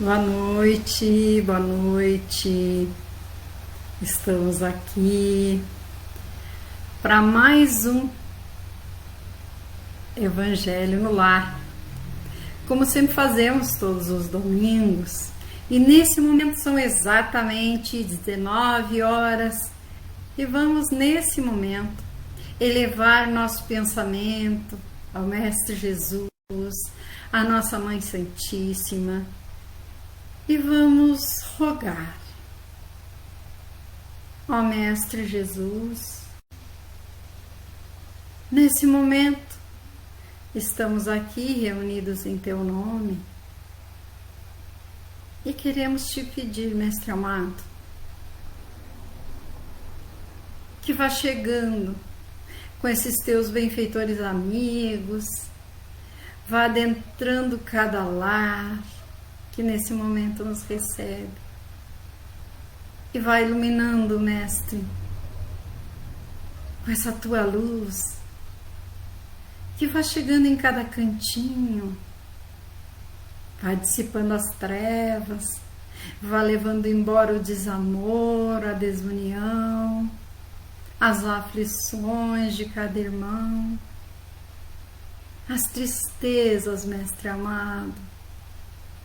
Boa noite, boa noite. Estamos aqui para mais um Evangelho no Lar, como sempre fazemos todos os domingos. E nesse momento são exatamente 19 horas e vamos nesse momento elevar nosso pensamento ao Mestre Jesus, à nossa Mãe Santíssima, e vamos rogar. Ó Mestre Jesus, nesse momento estamos aqui reunidos em Teu nome e queremos Te pedir, Mestre amado, que vá chegando com esses Teus benfeitores amigos, vá adentrando cada lar que nesse momento nos recebe e vai iluminando, Mestre, com essa Tua luz, que vai chegando em cada cantinho, vai dissipando as trevas, vai levando embora o desamor, a desunião, as aflições de cada irmão, as tristezas, Mestre amado,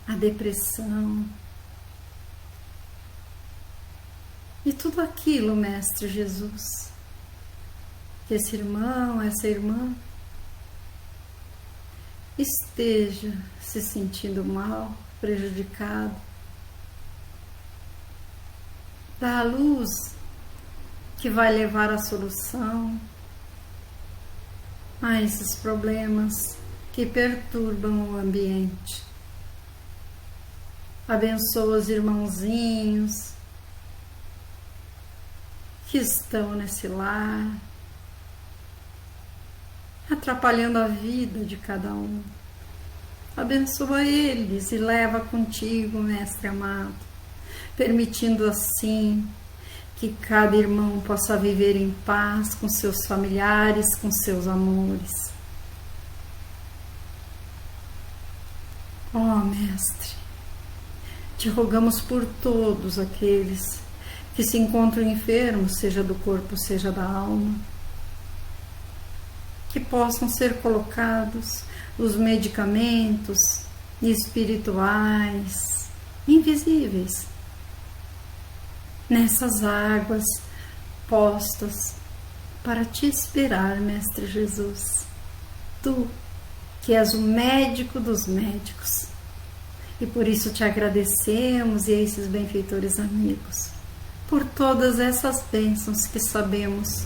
a depressão e tudo aquilo, Mestre Jesus, que esse irmão, essa irmã esteja se sentindo mal, prejudicado. Dá a luz que vai levar a solução a esses problemas que perturbam o ambiente. Abençoa os irmãozinhos que estão nesse lar, atrapalhando a vida de cada um. Abençoa eles e leva contigo, Mestre amado, permitindo assim que cada irmão possa viver em paz com seus familiares, com seus amores. Ó Mestre, te rogamos por todos aqueles que se encontram enfermos, seja do corpo, seja da alma, que possam ser colocados os medicamentos espirituais, invisíveis, nessas águas postas para te esperar, Mestre Jesus. Tu, que és o médico dos médicos. E por isso te agradecemos e a esses benfeitores amigos, por todas essas bênçãos que sabemos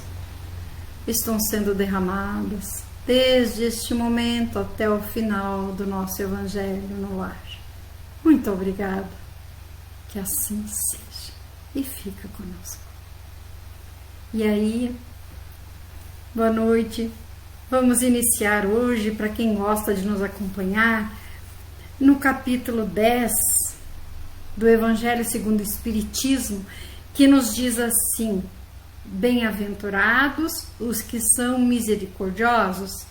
estão sendo derramadas desde este momento até o final do nosso Evangelho no Lar. Muito obrigada, que assim seja, e fica conosco. E aí, boa noite, vamos iniciar hoje, para quem gosta de nos acompanhar, no capítulo 10 do Evangelho segundo o Espiritismo, que nos diz assim: bem-aventurados os que são misericordiosos,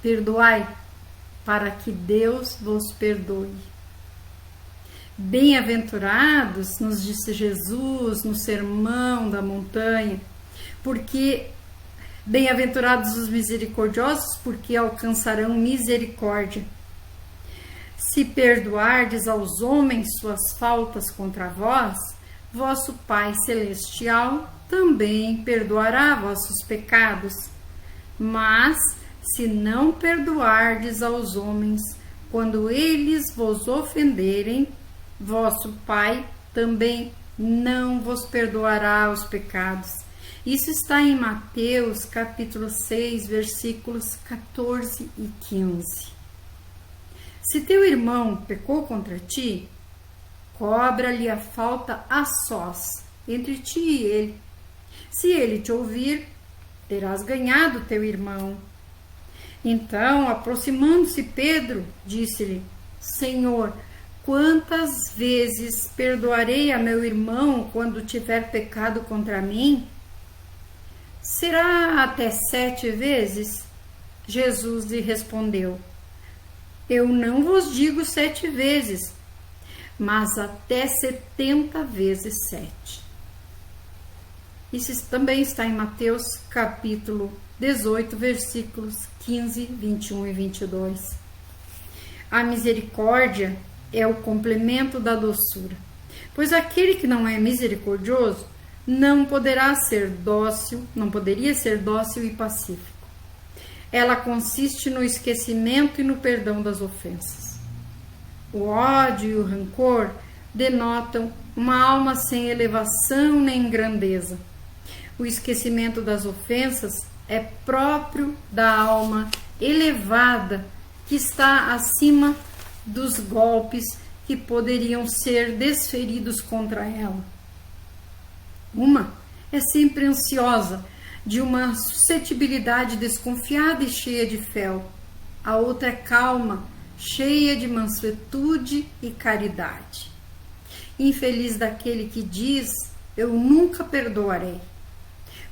perdoai, para que Deus vos perdoe. Bem-aventurados, nos disse Jesus no Sermão da Montanha, porque bem-aventurados os misericordiosos, porque alcançarão misericórdia. Se perdoardes aos homens suas faltas contra vós, vosso Pai Celestial também perdoará vossos pecados. Mas, se não perdoardes aos homens, quando eles vos ofenderem, vosso Pai também não vos perdoará os pecados. Isso está em Mateus, capítulo 6, versículos 14 e 15. Se teu irmão pecou contra ti, cobra-lhe a falta a sós, entre ti e ele. Se ele te ouvir, terás ganhado teu irmão. Então, aproximando-se Pedro, disse-lhe: Senhor, quantas vezes perdoarei a meu irmão quando tiver pecado contra mim? Será até 7 vezes? Jesus lhe respondeu: Eu não vos digo 7 vezes, mas até 70 vezes 7. Isso também está em Mateus capítulo 18, versículos 15, 21 e 22. A misericórdia é o complemento da doçura, pois aquele que não é misericordioso não poderia ser dócil e pacífico. Ela consiste no esquecimento e no perdão das ofensas. O ódio e o rancor denotam uma alma sem elevação nem grandeza. O esquecimento das ofensas é próprio da alma elevada que está acima dos golpes que poderiam ser desferidos contra ela. Uma é sempre ansiosa, de uma suscetibilidade desconfiada e cheia de fel. A outra é calma, cheia de mansuetude e caridade. Infeliz daquele que diz: eu nunca perdoarei.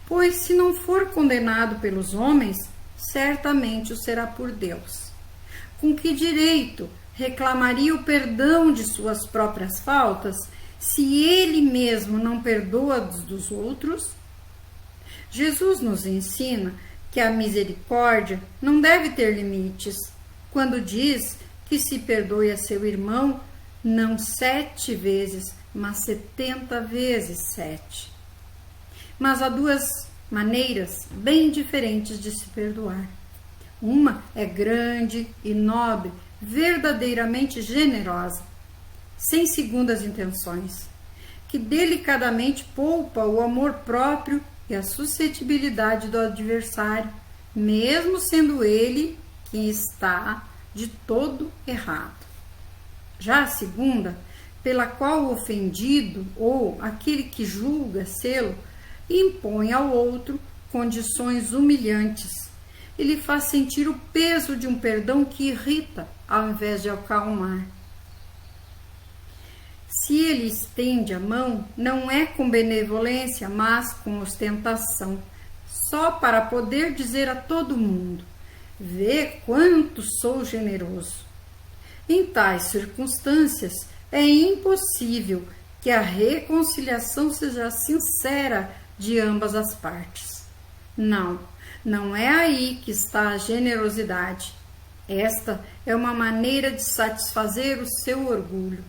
Pois se não for condenado pelos homens, certamente o será por Deus. Com que direito reclamaria o perdão de suas próprias faltas, se ele mesmo não perdoa dos outros? Jesus nos ensina que a misericórdia não deve ter limites, quando diz que se perdoe a seu irmão, não 7 vezes, mas 70 vezes 7. Mas há duas maneiras bem diferentes de se perdoar. Uma é grande e nobre, verdadeiramente generosa, sem segundas intenções, que delicadamente poupa o amor próprio e a suscetibilidade do adversário, mesmo sendo ele quem está de todo errado. Já a segunda, pela qual o ofendido ou aquele que julga sê-lo impõe ao outro condições humilhantes. Ele faz sentir o peso de um perdão que irrita, ao invés de acalmar. Se ele estende a mão, não é com benevolência, mas com ostentação, só para poder dizer a todo mundo: vê quanto sou generoso. Em tais circunstâncias, é impossível que a reconciliação seja sincera de ambas as partes. Não é aí que está a generosidade. Esta é uma maneira de satisfazer o seu orgulho.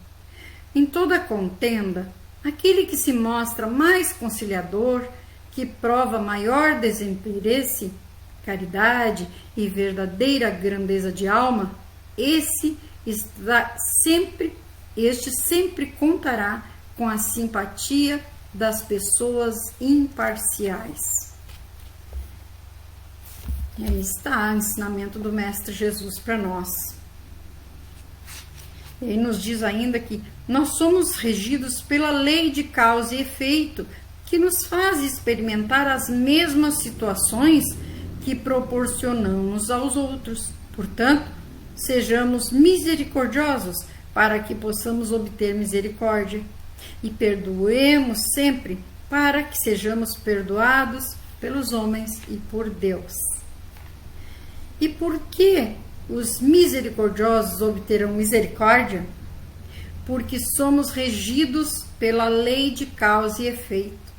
Em toda contenda, aquele que se mostra mais conciliador, que prova maior desinteresse, caridade e verdadeira grandeza de alma, este sempre contará com a simpatia das pessoas imparciais. E aí está o ensinamento do Mestre Jesus para nós. Ele nos diz ainda que nós somos regidos pela lei de causa e efeito, que nos faz experimentar as mesmas situações que proporcionamos aos outros. Portanto, sejamos misericordiosos para que possamos obter misericórdia, e perdoemos sempre para que sejamos perdoados pelos homens e por Deus. E por que os misericordiosos obterão misericórdia? Porque somos regidos pela lei de causa e efeito,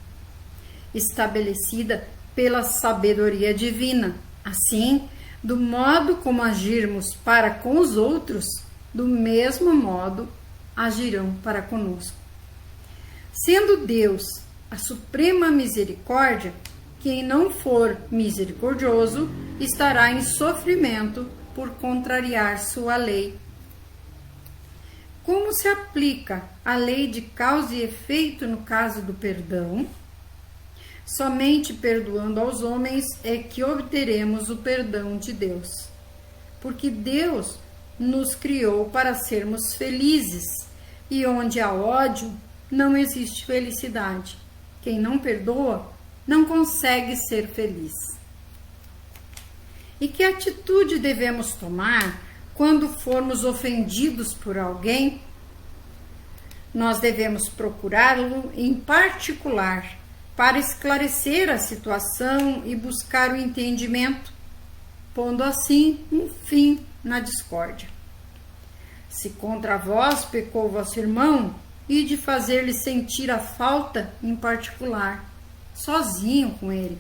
estabelecida pela sabedoria divina. Assim, do modo como agirmos para com os outros, do mesmo modo agirão para conosco. Sendo Deus a suprema misericórdia, quem não for misericordioso estará em sofrimento por contrariar sua lei. Como se aplica a lei de causa e efeito no caso do perdão? Somente perdoando aos homens é que obteremos o perdão de Deus. Porque Deus nos criou para sermos felizes, e onde há ódio, não existe felicidade. Quem não perdoa não consegue ser feliz. E que atitude devemos tomar quando formos ofendidos por alguém? Nós devemos procurá-lo em particular para esclarecer a situação e buscar o entendimento, pondo assim um fim na discórdia. Se contra vós pecou vosso irmão, e de fazer-lhe sentir a falta em particular, sozinho com ele.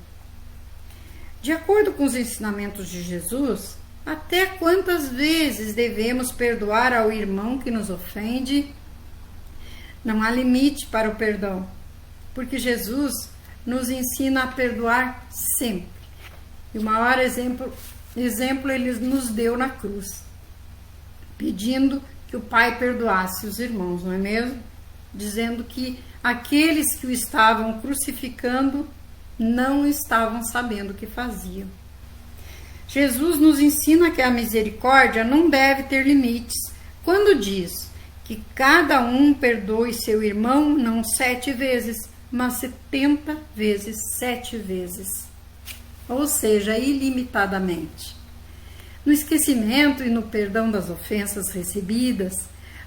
De acordo com os ensinamentos de Jesus, até quantas vezes devemos perdoar ao irmão que nos ofende? Não há limite para o perdão, porque Jesus nos ensina a perdoar sempre. E o maior exemplo ele nos deu na cruz, pedindo que o Pai perdoasse os irmãos, não é mesmo? Dizendo que aqueles que o estavam crucificando não estavam sabendo o que faziam. Jesus nos ensina que a misericórdia não deve ter limites, quando diz que cada um perdoe seu irmão não 7 vezes, mas 70 vezes 7 vezes. Ou seja, ilimitadamente. No esquecimento e no perdão das ofensas recebidas,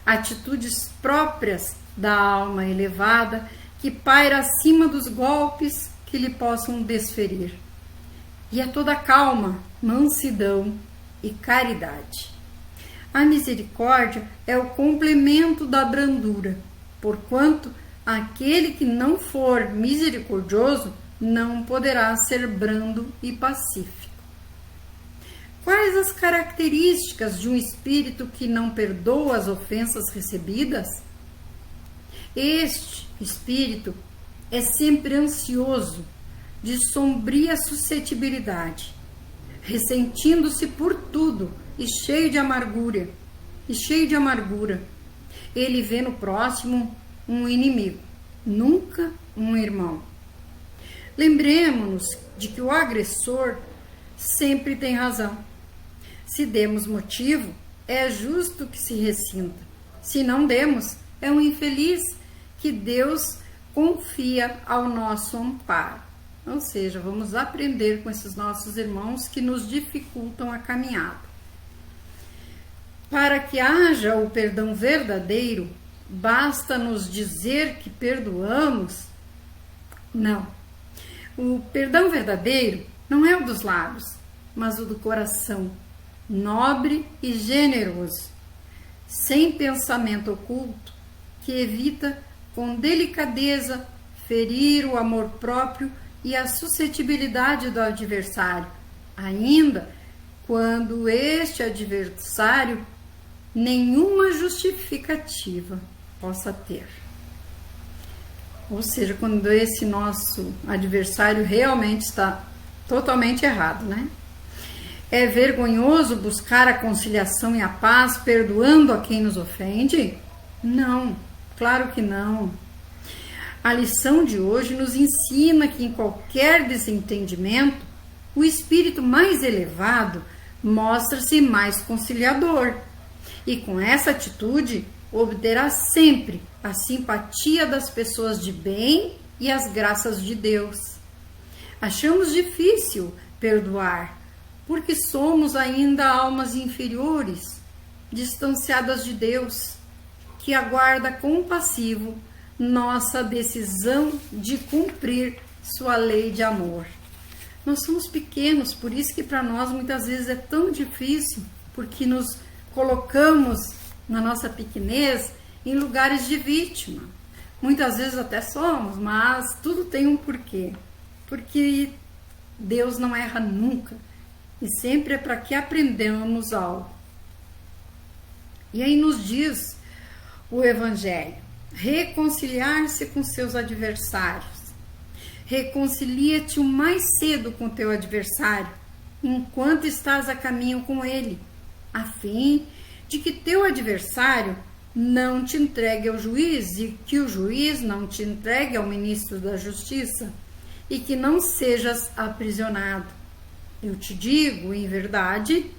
atitudes próprias da alma elevada que paira acima dos golpes que lhe possam desferir. E é toda calma, mansidão e caridade. A misericórdia é o complemento da brandura, porquanto aquele que não for misericordioso não poderá ser brando e pacífico. Quais as características de um espírito que não perdoa as ofensas recebidas? Este espírito é sempre ansioso, de sombria suscetibilidade, ressentindo-se por tudo e cheio de amargura. Ele vê no próximo um inimigo, nunca um irmão. Lembremos-nos de que o agressor sempre tem razão. Se demos motivo, é justo que se ressinta. Se não demos, é um infeliz que Deus confia ao nosso amparo. Ou seja, vamos aprender com esses nossos irmãos que nos dificultam a caminhada. Para que haja o perdão verdadeiro, basta nos dizer que perdoamos? Não. O perdão verdadeiro não é o dos lábios, mas o do coração, nobre e generoso, sem pensamento oculto, que evita com delicadeza ferir o amor próprio e a suscetibilidade do adversário, ainda quando este adversário nenhuma justificativa possa ter. Ou seja, quando esse nosso adversário realmente está totalmente errado, né? É vergonhoso buscar a conciliação e a paz perdoando a quem nos ofende? Não, claro que não. A lição de hoje nos ensina que em qualquer desentendimento, o espírito mais elevado mostra-se mais conciliador e com essa atitude obterá sempre a simpatia das pessoas de bem e as graças de Deus. Achamos difícil perdoar, porque somos ainda almas inferiores, distanciadas de Deus, que aguarda compassivo nossa decisão de cumprir sua lei de amor. Nós somos pequenos, por isso que para nós muitas vezes é tão difícil, porque nos colocamos na nossa pequenez em lugares de vítima. Muitas vezes até somos, mas tudo tem um porquê. Porque Deus não erra nunca. E sempre é para que aprendamos algo. E aí nos diz o Evangelho: reconciliar-se com seus adversários. Reconcilia-te o mais cedo com teu adversário, enquanto estás a caminho com ele, a fim de que teu adversário não te entregue ao juiz e que o juiz não te entregue ao ministro da justiça e que não sejas aprisionado. Eu te digo, em verdade,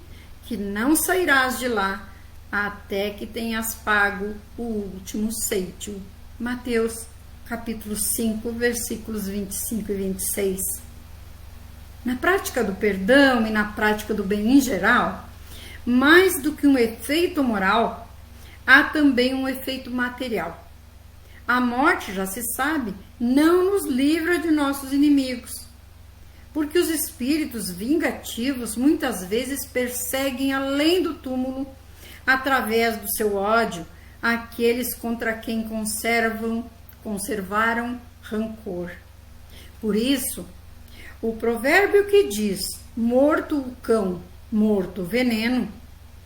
que não sairás de lá até que tenhas pago o último cêntimo. Mateus, capítulo 5, versículos 25 e 26. Na prática do perdão e na prática do bem em geral, mais do que um efeito moral, há também um efeito material. A morte, já se sabe, não nos livra de nossos inimigos, porque os espíritos vingativos muitas vezes perseguem além do túmulo através do seu ódio, aqueles contra quem conservaram rancor. Por isso, o provérbio que diz: morto o cão, morto o veneno,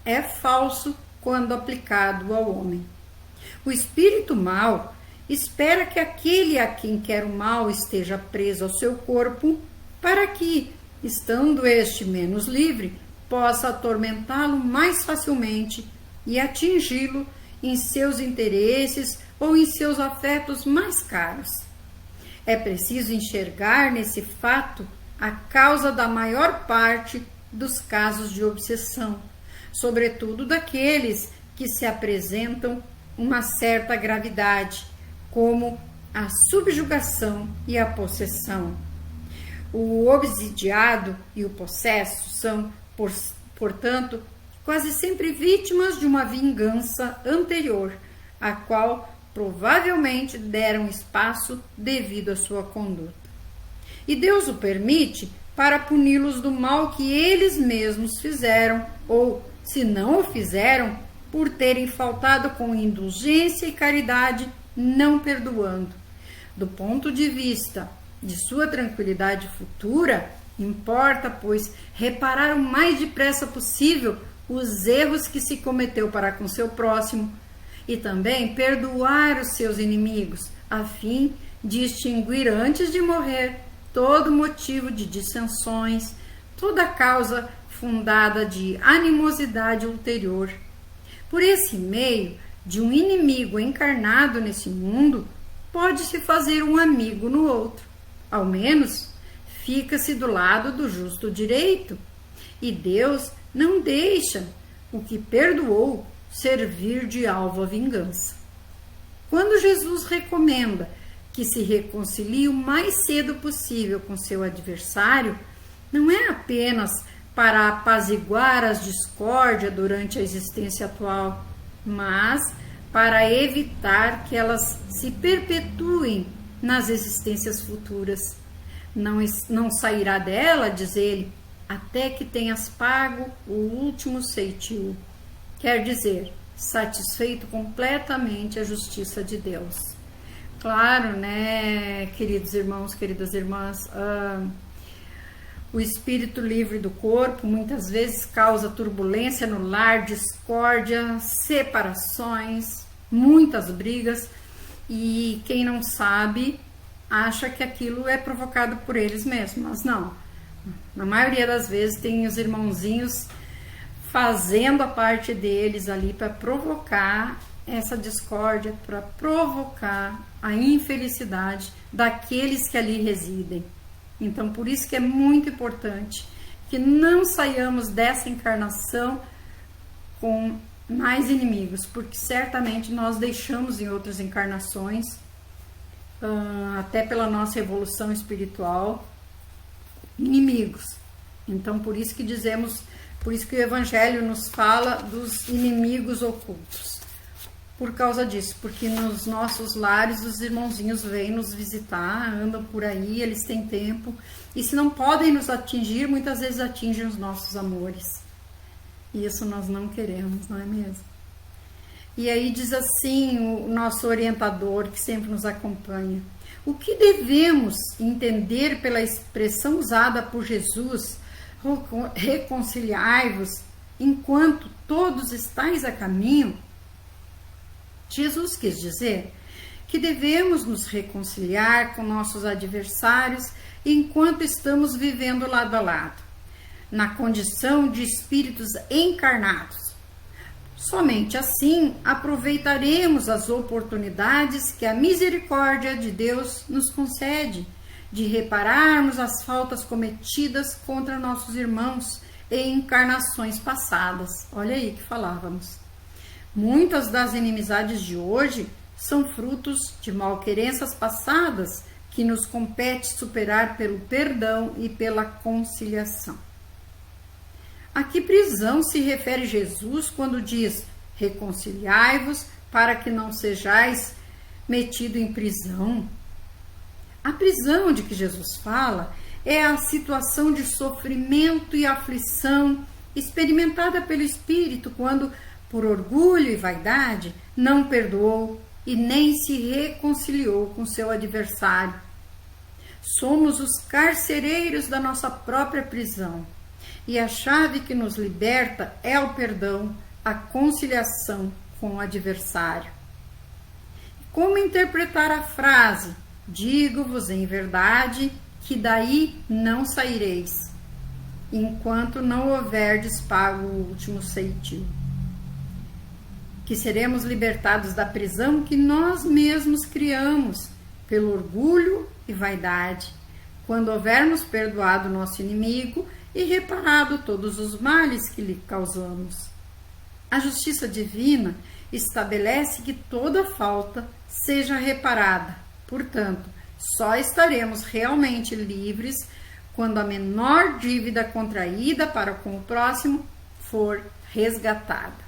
é falso quando aplicado ao homem. O espírito mau espera que aquele a quem quer o mal esteja preso ao seu corpo, para que, estando este menos livre, possa atormentá-lo mais facilmente e atingi-lo em seus interesses ou em seus afetos mais caros. É preciso enxergar nesse fato a causa da maior parte dos casos de obsessão, sobretudo daqueles que se apresentam uma certa gravidade, como a subjugação e a possessão. O obsidiado e o possesso são, portanto, quase sempre vítimas de uma vingança anterior, a qual provavelmente deram espaço devido à sua conduta. E Deus o permite para puni-los do mal que eles mesmos fizeram, ou, se não o fizeram, por terem faltado com indulgência e caridade, não perdoando. Do ponto de vista de sua tranquilidade futura, importa, pois, reparar o mais depressa possível os erros que se cometeu para com seu próximo, e também perdoar os seus inimigos, a fim de extinguir antes de morrer todo motivo de dissensões, toda causa fundada de animosidade ulterior. Por esse meio, de um inimigo encarnado nesse mundo, pode-se fazer um amigo no outro. Ao menos, fica-se do lado do justo direito, e Deus não deixa o que perdoou servir de alvo à vingança. Quando Jesus recomenda que se reconcilie o mais cedo possível com seu adversário, não é apenas para apaziguar as discórdias durante a existência atual, mas para evitar que elas se perpetuem nas existências futuras. Não sairá dela, diz ele, até que tenhas pago o último ceitil. Quer dizer, satisfeito completamente a justiça de Deus. Claro, né, queridos irmãos, queridas irmãs, o espírito livre do corpo muitas vezes causa turbulência no lar, discórdia, separações, muitas brigas, e quem não sabe acha que aquilo é provocado por eles mesmos, mas não. Na maioria das vezes tem os irmãozinhos fazendo a parte deles ali para provocar essa discórdia, para provocar a infelicidade daqueles que ali residem. Então, por isso que é muito importante que não saiamos dessa encarnação com mais inimigos, porque certamente nós deixamos em outras encarnações, até pela nossa evolução espiritual, inimigos. Então, por isso que dizemos, por isso que o Evangelho nos fala dos inimigos ocultos. Por causa disso, porque nos nossos lares os irmãozinhos vêm nos visitar, andam por aí, eles têm tempo, e se não podem nos atingir, muitas vezes atingem os nossos amores. E isso nós não queremos, não é mesmo? E aí diz assim o nosso orientador, que sempre nos acompanha: o que devemos entender pela expressão usada por Jesus, reconciliai-vos, enquanto todos estáis a caminho? Jesus quis dizer que devemos nos reconciliar com nossos adversários enquanto estamos vivendo lado a lado, na condição de espíritos encarnados. Somente assim aproveitaremos as oportunidades que a misericórdia de Deus nos concede de repararmos as faltas cometidas contra nossos irmãos em encarnações passadas. Olha aí que falávamos. Muitas das inimizades de hoje são frutos de malquerenças passadas que nos compete superar pelo perdão e pela conciliação. A que prisão se refere Jesus quando diz: reconciliai-vos para que não sejais metido em prisão? A prisão de que Jesus fala é a situação de sofrimento e aflição experimentada pelo espírito quando, por orgulho e vaidade, não perdoou e nem se reconciliou com seu adversário. Somos os carcereiros da nossa própria prisão, e a chave que nos liberta é o perdão, a conciliação com o adversário. Como interpretar a frase: digo-vos em verdade que daí não saireis, enquanto não houverdes pago o último ceitil? Que seremos libertados da prisão que nós mesmos criamos, pelo orgulho e vaidade, quando houvermos perdoado nosso inimigo e reparado todos os males que lhe causamos. A justiça divina estabelece que toda falta seja reparada. Portanto, só estaremos realmente livres quando a menor dívida contraída para com o próximo for resgatada.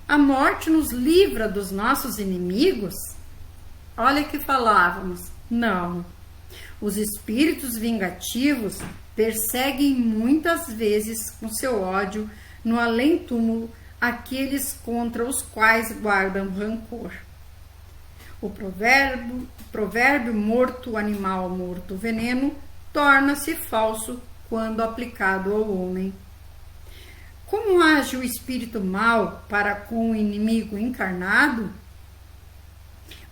A morte nos livra dos nossos inimigos? Olha que falávamos. Não. Os espíritos vingativos perseguem muitas vezes com seu ódio no além-túmulo aqueles contra os quais guardam rancor. O provérbio morto, animal morto, veneno, torna-se falso quando aplicado ao homem. Como age o espírito mau para com o inimigo encarnado?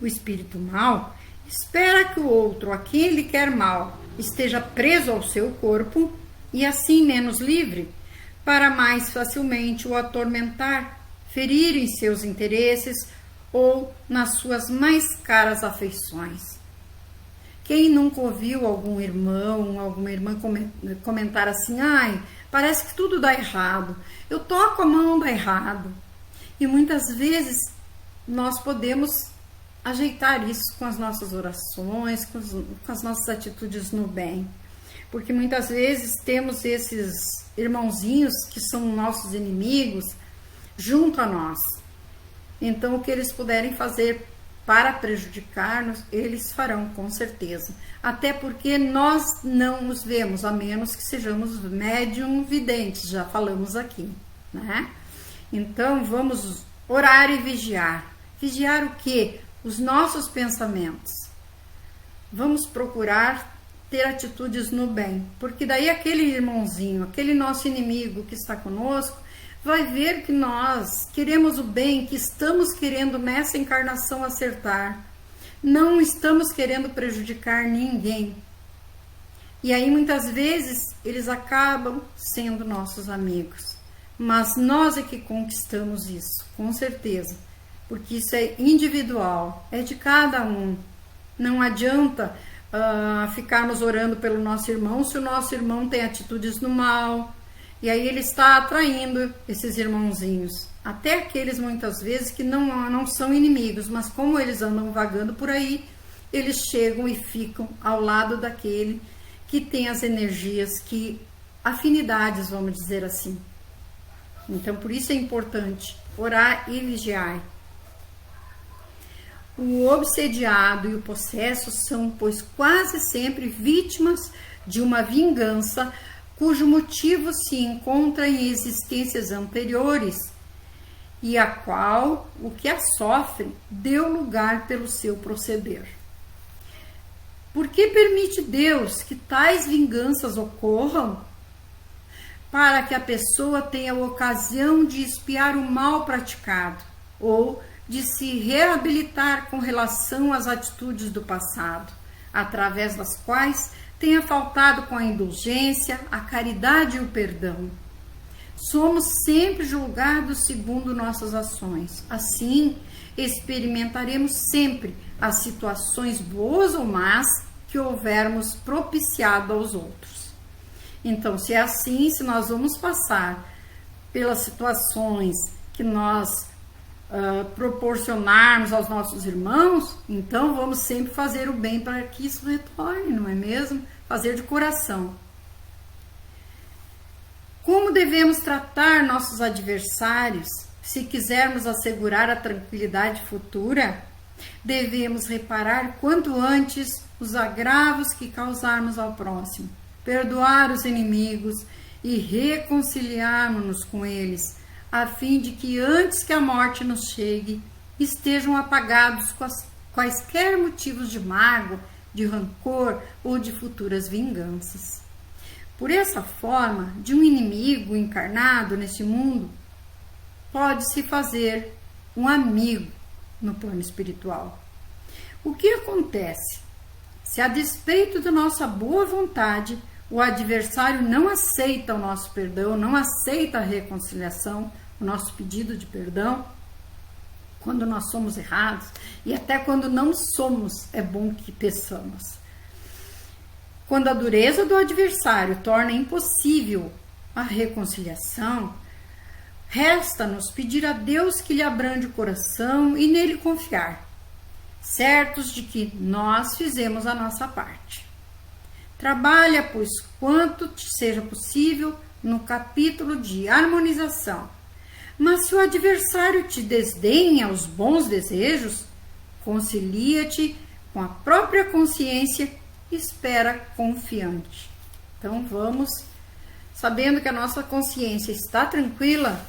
O espírito mau espera que o outro, a quem ele quer mal, esteja preso ao seu corpo e assim menos livre, para mais facilmente o atormentar, ferir em seus interesses ou nas suas mais caras afeições. Quem nunca ouviu algum irmão, alguma irmã comentar assim: ai, parece que tudo dá errado, eu toco a mão, dá errado. E muitas vezes nós podemos ajeitar isso com as nossas orações, com as nossas atitudes no bem. Porque muitas vezes temos esses irmãozinhos que são nossos inimigos junto a nós. Então, o que eles puderem fazer para prejudicar-nos, eles farão com certeza. Até porque nós não os vemos, a menos que sejamos médium videntes, já falamos aqui, né? Então, vamos orar e vigiar. Vigiar o quê? Os nossos pensamentos. Vamos procurar ter atitudes no bem, porque daí aquele irmãozinho, aquele nosso inimigo que está conosco, vai ver que nós queremos o bem, que estamos querendo nessa encarnação acertar. Não estamos querendo prejudicar ninguém. E aí muitas vezes eles acabam sendo nossos amigos. Mas nós é que conquistamos isso, com certeza. Porque isso é individual, é de cada um. Não adianta ficarmos orando pelo nosso irmão se o nosso irmão tem atitudes no mal. E aí ele está atraindo esses irmãozinhos. Até aqueles muitas vezes que não são inimigos, mas como eles andam vagando por aí, eles chegam e ficam ao lado daquele que tem as energias, afinidades, vamos dizer assim. Então, por isso é importante orar e vigiar. O obsediado e o possesso são, pois, quase sempre vítimas de uma vingança cujo motivo se encontra em existências anteriores e a qual o que a sofre deu lugar pelo seu proceder. Por que permite Deus que tais vinganças ocorram? Para que a pessoa tenha a ocasião de expiar o mal praticado ou de se reabilitar com relação às atitudes do passado, através das quais tenha faltado com a indulgência, a caridade e o perdão. Somos sempre julgados segundo nossas ações. Assim, experimentaremos sempre as situações boas ou más que houvermos propiciado aos outros. Então, se é assim, se nós vamos passar pelas situações que nós proporcionarmos aos nossos irmãos, então vamos sempre fazer o bem para que isso retorne, não é mesmo? Fazer de coração. Como devemos tratar nossos adversários se quisermos assegurar a tranquilidade futura? Devemos reparar quanto antes os agravos que causarmos ao próximo, perdoar os inimigos e reconciliarmos-nos com eles, a fim de que antes que a morte nos chegue, estejam apagados quaisquer motivos de mágoa, de rancor ou de futuras vinganças. Por essa forma, de um inimigo encarnado nesse mundo, pode-se fazer um amigo no plano espiritual. O que acontece? Se a despeito da nossa boa vontade, o adversário não aceita o nosso perdão, não aceita a reconciliação, o nosso pedido de perdão, quando nós somos errados, e até quando não somos, é bom que peçamos. Quando a dureza do adversário torna impossível a reconciliação, resta-nos pedir a Deus que lhe abrande o coração e nele confiar, certos de que nós fizemos a nossa parte. Trabalha, pois, quanto te seja possível no capítulo de harmonização. Mas se o adversário te desdenha os bons desejos, concilia-te com a própria consciência e espera confiante. Então vamos, sabendo que a nossa consciência está tranquila,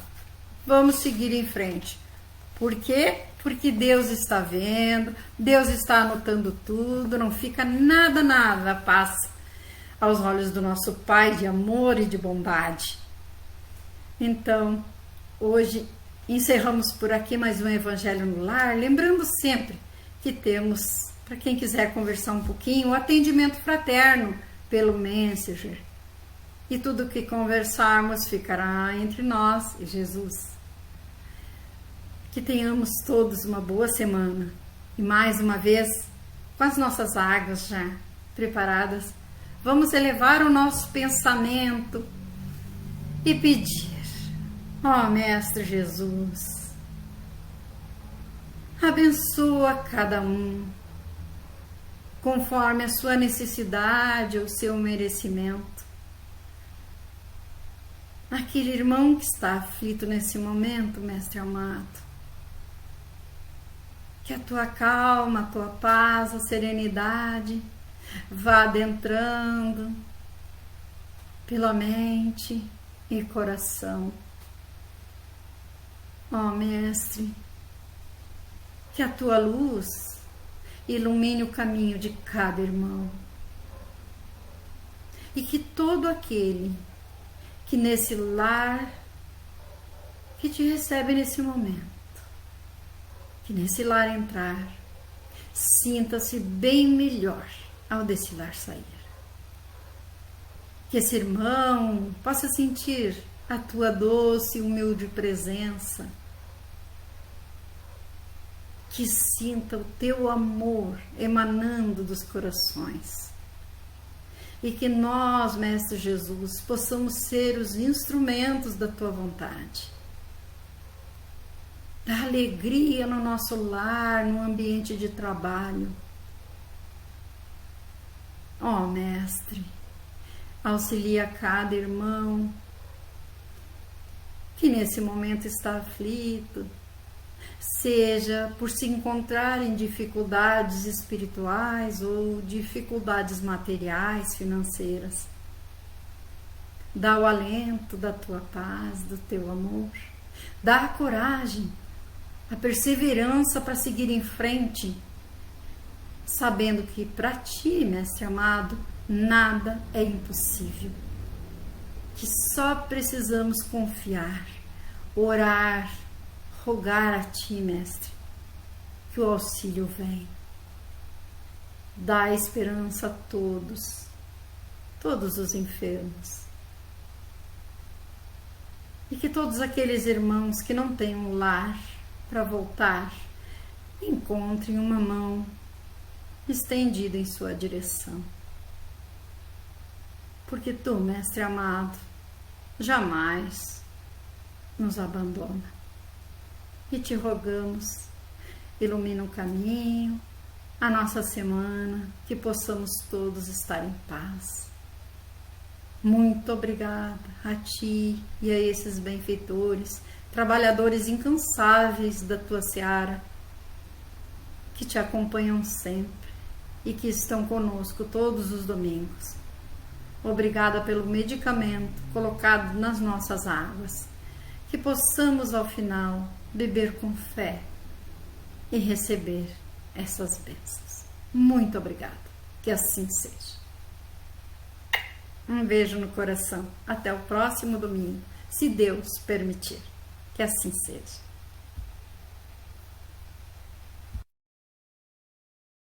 vamos seguir em frente. Por quê? Porque Deus está vendo, Deus está anotando tudo, não fica nada passa aos olhos do nosso Pai de amor e de bondade. Então, hoje encerramos por aqui mais um Evangelho no Lar, lembrando sempre que temos, para quem quiser conversar um pouquinho, o atendimento fraterno pelo Messenger. E tudo que conversarmos ficará entre nós e Jesus. Que tenhamos todos uma boa semana. E mais uma vez, com as nossas águas já preparadas, vamos elevar o nosso pensamento e pedir: ó Mestre Jesus, abençoa cada um, conforme a sua necessidade ou seu merecimento. Aquele irmão que está aflito nesse momento, Mestre amado, que a tua calma, a tua paz, a serenidade vá adentrando pela mente e coração. Ó Mestre, que a tua luz ilumine o caminho de cada irmão e que todo aquele que nesse lar que te recebe nesse momento, que nesse lar entrar, sinta-se bem melhor ao desse lar sair. Que esse irmão possa sentir a tua doce e humilde presença, que sinta o teu amor emanando dos corações. E que nós, Mestre Jesus, possamos ser os instrumentos da tua vontade, da alegria no nosso lar, no ambiente de trabalho. Ó Mestre, auxilia cada irmão que nesse momento está aflito, seja por se encontrar em dificuldades espirituais ou dificuldades materiais, financeiras. Dá o alento da tua paz, do teu amor. Dá a coragem, a perseverança para seguir em frente, sabendo que para ti, Mestre amado, nada é impossível. Que só precisamos confiar, orar, rogar a ti, Mestre, que o auxílio vem. Dá esperança a todos os enfermos. E que todos aqueles irmãos que não têm um lar para voltar, encontrem uma mão estendida em sua direção. Porque tu, Mestre amado, jamais nos abandona. E te rogamos, ilumina o caminho, a nossa semana, que possamos todos estar em paz. Muito obrigada a ti e a esses benfeitores, trabalhadores incansáveis da tua seara, que te acompanham sempre e que estão conosco todos os domingos. Obrigada pelo medicamento colocado nas nossas águas, que possamos ao final beber com fé e receber essas bênçãos. Muito obrigada, que assim seja. Um beijo no coração. Até o próximo domingo, se Deus permitir. Que assim seja.